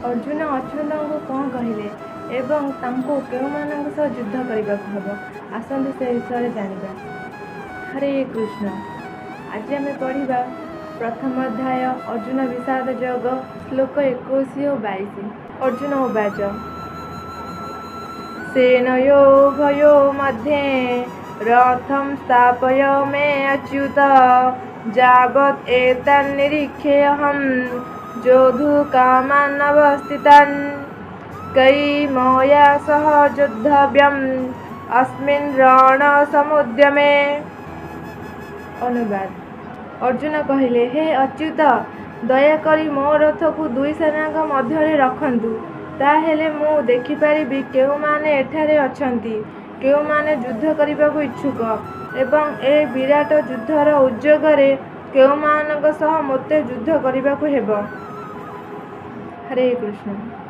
अर्जुन अच्युतଙ୍କୁ କ'ଣ କହିଲେ ଏବଂ ତାଙ୍କୁ କେଉଁମାନଙ୍କ ସହ ଯୁଦ୍ଧ କରିବାକୁ ହେବ? ଆସନ୍ତୁ ସେ ବିଷୟରେ ଜାଣିବା। ହରେ କୃଷ୍ଣ। ଆଜି ଆମେ ପଢ଼ିବା ପ୍ରଥମ ଅଧ୍ୟାୟ ଅର୍ଜୁନ ବିଷାଦ ଯୋଗ ଶ୍ଲୋକ 21 ଓ 22। ଅର୍ଜୁନ ଉବାଚ ସେନୟୋ ଭୟୋ मध्ये ରଥଂ ସ୍ଥାପୟ ମେ ଅଚ୍ୟୁତ ଯାବତ୍ ଏତନ୍ନିରୀକ୍ଷେऽହଂ ଯୋଦ୍ଧୁକାମାନ୍ ଅବସ୍ଥିତାନ୍ कैर्मया सह योद्धव्यम् अस्मिन् रणसमुद्यमे। अनुवाद। अर्जुन କହିଲେ, ହେ ଅଚ୍ୟୁତ, ଦୟାକରି ମୋ ରଥକୁ ଦୁଇ ସେନାଙ୍କ ମଧ୍ୟରେ ରଖନ୍ତୁ। ତାହେଲେ ମୁଁ ଦେଖିପାରିବି କେଉଁମାନେ ଏଠାରେ ଅଛନ୍ତି, କେଉଁମାନେ ଯୁଦ୍ଧ କରିବାକୁ ଇଚ୍ଛୁକ ଏବଂ ଏ ବିରାଟ ଯୁଦ୍ଧର ଉଦ୍ଯୋଗରେ କେଉଁମାନଙ୍କ ସହ ମୋତେ ଯୁଦ୍ଧ କରିବାକୁ ହେବ। ହରେ କୃଷ୍ଣ।